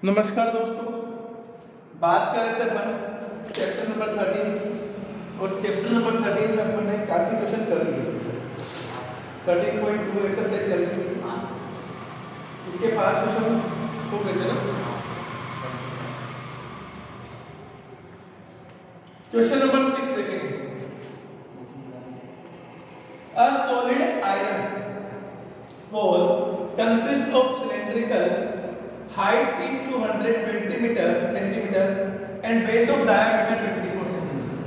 नमस्कार दोस्तों, बात कर रहे थे अपन चैप्टर नंबर 13 की। और चैप्टर नंबर 13 में अपन ने काफ़ी क्वेश्चन कर लिए थे सर। 13.2 एक्सरसाइज चल रही थी, इसके 5 क्वेश्चन हो गए थे ना। क्वेश्चन नंबर 6 देखेंगे। A solid iron ball consists of cylindrical height is 220 centimeter and base of diameter 24 centimeter।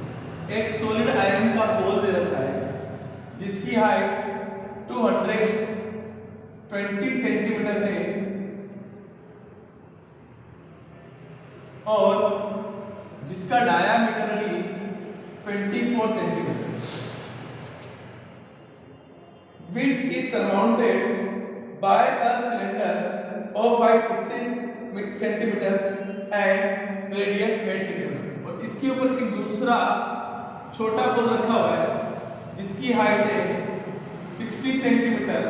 एक सॉलिड आयरन का बॉल दे रखा है जिसकी हाइट 220 सेंटीमीटर है और जिसका diameter D 24 centimetre, which is surmounted by a cylinder of height 16 centimeter and radius 8 centimeter। और इसके ऊपर एक दूसरा छोटा बॉल रखा हुआ है जिसकी हाइट है 60 सेंटीमीटर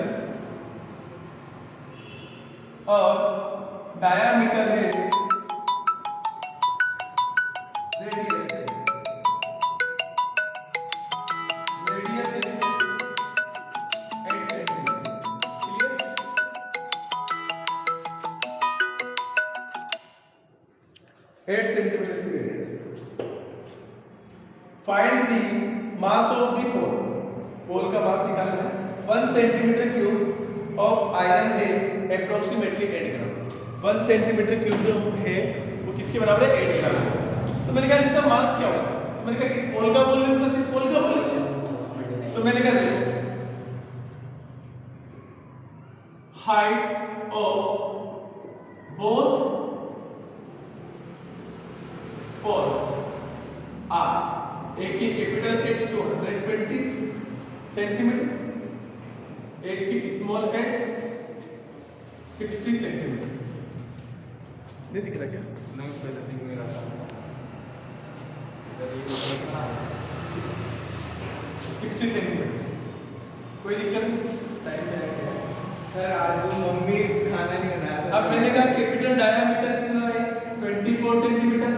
और डायामीटर है रेडियस है 8 सेंटीमीटर की radius. Find the mass of the pole. Pole का मास निकालना है। 1 सेंटीमीटर क्यूब ऑफ आयरन है अप्रोक्सीमेटली 8 ग्राम। 1 सेंटीमीटर क्यूब जो है वो किसके बराबर है? 8 ग्राम। तो मैंने कहा इसका मास क्या होगा? तो मैंने कहा इस पोल का वॉल्यूम प्लस इस पोल का वॉल्यूम। तो मैंने कहा देखो height of both poles are, एक की कैपिटल एच 220 सेंटीमीटर, एक की स्मॉल एच 60 सेंटीमीटर। नहीं दिख रहा क्या? नहीं, पहले दिख नहीं रहा था। इधर ये 60 सेंटीमीटर। कोई दिक्कत नहीं, टाइम जाएगा सर। आज वो मम्मी खाना नहीं बनाया था। अब मैंने कहा कैपिटल डायमीटर कितना है? 24 सेंटीमीटर।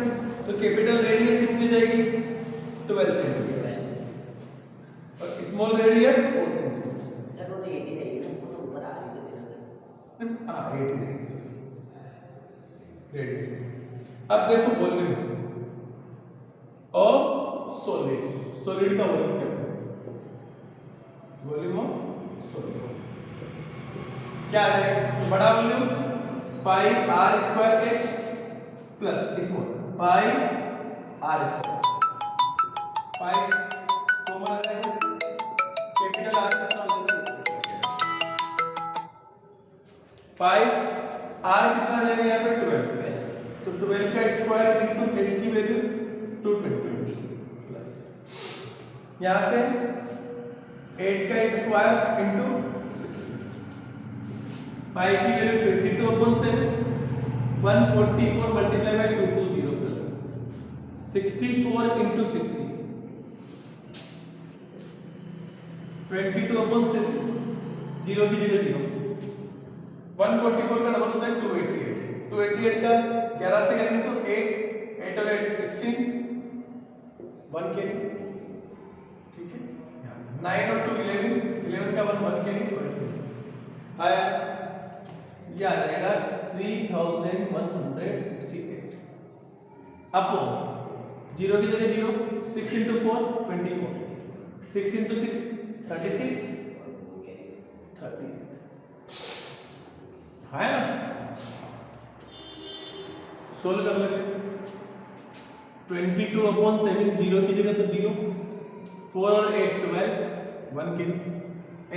तो कैपिटल रेडियस कितनी जाएगी? 12 सेंटीमीटर और स्मॉल रेडियस 4 सेंटीमीटर। सर वो तो 80 रहेगी ना, वो तो ऊपर आ रही तो देना है। हाँ 80 रहेगी रेडियस। अब देखो वॉल्यूम ऑफ सॉलिड। सॉलिड का वॉल्यूम क्या है? वॉल्यूम ऑफ सॉलिड क्या है? बड़ा volume pi R square H plus small pi R square. Pi common आ जाएगा, कैपिटल आर कितना हो जाएगा? पाई आर कितना आ जाएगा यहाँ पे? 12। तो 12 का स्क्वायर इंटू एच की वैल्यू 220 प्लस यहाँ से 8 का स्क्वायर इंटू पाई की value 22/7 144 multiply by 220 plus 64 into 60 22/7 zero की जगह 0। 144 का डबल होता है 288। 288 का 11 से करेंगे तो 8 और 8 16 1 कैरी, ठीक है। 9 और 2 11 11 का 1 कैरी आया। ये आ जाएगा 3168 अपॉन 0 की जगह 0 6 इंटू 4 24 6 इंटू 6 36 30 है ना। सोल्व कर लेते 22/7 0 की जगह तो 0 4 और 8 12 1 के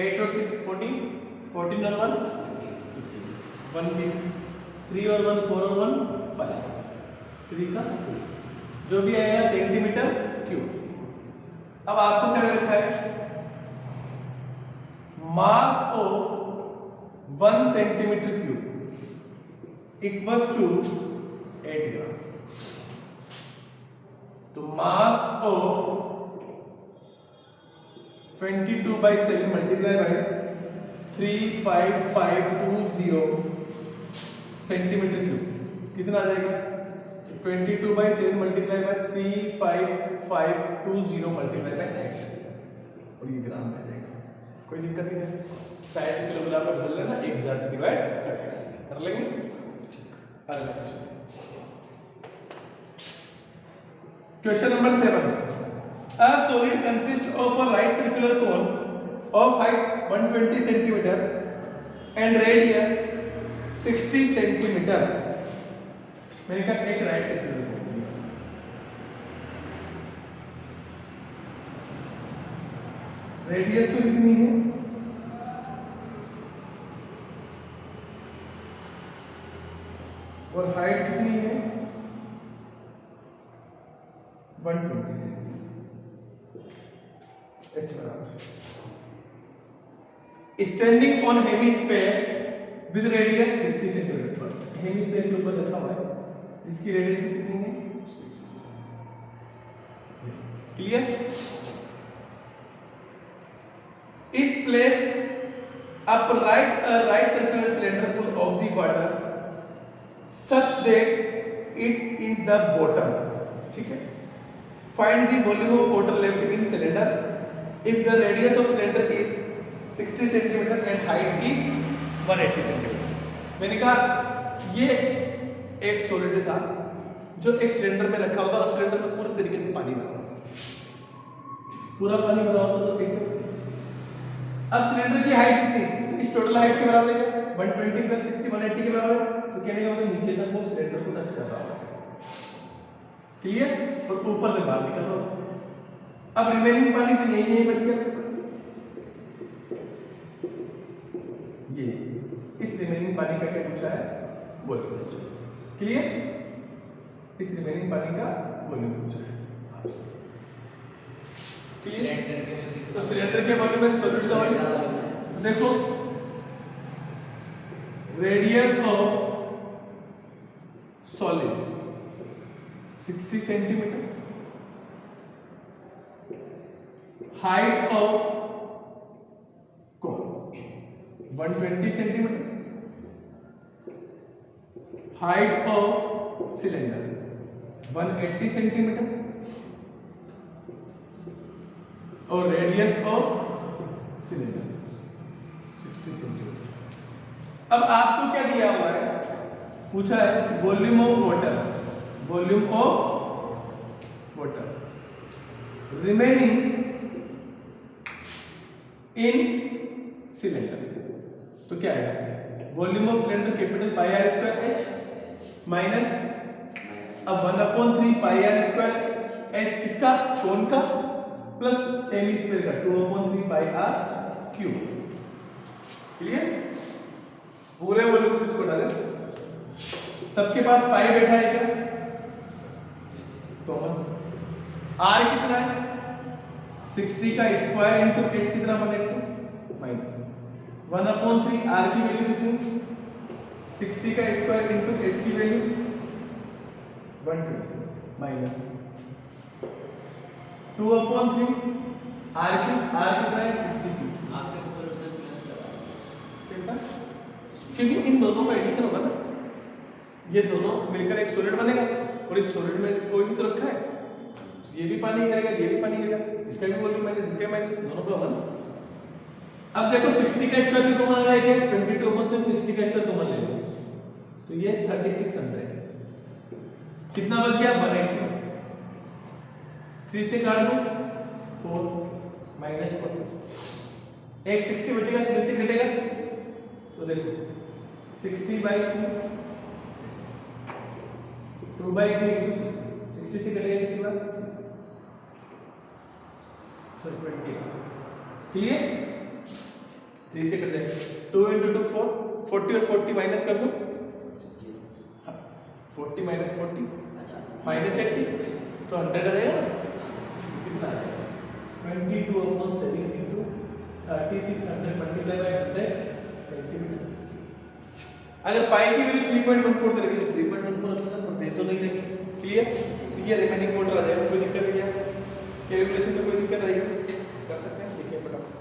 8 और 6 14 14 और 1 1 के 3 और 1 4 और 1 5 3 का 3 जो भी आएगा सेंटीमीटर क्यूब। अब आपको क्या रखा है? Mass of 1 centimetre cube equals to 8 gram. तो mass of 22/7 multiply by 35520 centimetre cube कितना आ जाएगा 22/7 मल्टीप्लाई बाय 35520 मल्टीप्लाई बाय 8 और ये ग्राम में आ जाएगा। कोई दिक्कत नहीं है, 60 किलोग्राम में बदल लेना, 1000 से डिवाइड कर लेंगे। अगला question number 7, a solid consists of a right circular cone of height 120 centimeter and radius 60 centimeter। मैंने कहा एक राइट सर्कुलर कोन, रेडियस तो कितनी है और हाइट कितनी है 120 सेंटीमीटर। एच बराबर standing on hemisphere with radius 60 centimetre. Hemisphere के ऊपर रखा हुआ है जिसकी रेडियस कितनी है, clear. is placed upright a right circular cylinder full of the water such that it is the bottom, ठीक है। find the volume of water left in cylinder if the radius of cylinder is 60 centimeter and height is 180 centimeter। मैंने कहा ये एक solid था जो एक cylinder में रखा होता और सिलेंडर में पूरी तरीके से पानी भरा होता, पूरा पानी भरा होता तो कैसे। अब सिलेंडर की हाइट कितनी, इस टोटल हाइट के बराबर है 120 + 60 180 के बराबर है, तो कहने का मतलब नीचे तक वो सिलेंडर को टच कर रहा होगा ऐसे, क्लियर, और ऊपर से बाहर निकल रहा होगा। अब रिमेनिंग पानी तो यही बच गया ये, इस रिमेनिंग पानी का क्या पूछा है, वॉल्यूम पूछा है, क्लियर। इस रिमेनिंग पानी का वॉल्यूम पूछा है आपसे, तो सिलेंडर के वॉल्यूम में सॉल्यूशन देखो, radius of solid 60 centimetre, height of cone 120 centimetre, height of cylinder 180 centimetre और रेडियस ऑफ सिलेंडर 60 सेंटीमीटर। अब आपको क्या दिया हुआ है, पूछा है volume of water, volume of water remaining in cylinder, तो क्या है volume of cylinder capital pi R square H minus अब 1/3 पाई आर स्क्वायर एच इसका कोन का प्लस हेमिस्फीयर का 2/3 पाई आर क्यूब, क्लियर। पूरे वॉल्यूम से इसको डालें, सबके पास पाई बैठा है क्या, कॉमन। आर कितना है 60 का स्क्वायर इंटू एच कितना 180 माइनस 1/3 आर की वैल्यू कितनी 60 का स्क्वायर इंटू एच की वैल्यू 120 माइनस 2/3 आर कितना है 60 की, क्योंकि इन दोनों का एडिशन होगा ना, ये दोनों मिलकर एक सॉलिड बनेगा और इस सॉलिड में कोई भी तो रखा है, ये भी पानी गिरेगा ये भी पानी गिरेगा, इसका भी वॉल्यूम माइनस इसका माइनस दोनों का होगा ना। अब देखो 60 का स्क्वायर भी कॉमन आ रहा है, 22/7 60 का स्क्वायर कॉमन ले लो तो ये 3600 कितना बच गया 180, 3 से काट दो 4 माइनस 4, एक 60 बचेगा 3 से कटेगा तो देखो 60/3 2/3 into 60 से कटेगा कितनी बार, सॉरी 20, क्लियर। 3 से कट जाएगा 2 into 2 4, 40 और 40 माइनस कर दो, 40 माइनस 40 माइनस 80 तो 100 आ जाएगा, कितना आ जाएगा 22/7 into 3600 मल्टीप्लाई बाय 100 सेंटीमीटर। अगर पाई की वैल्यू 3.14 दे रखी तो 3.14 रखना, पर दे तो नहीं रखी, क्लियर। ये रिमेनिंग वोटर आ जाएगा, कोई दिक्कत नहीं है, कैलकुलेशन में कोई दिक्कत आएगी कर सकते हैं, देखिए फटाफट।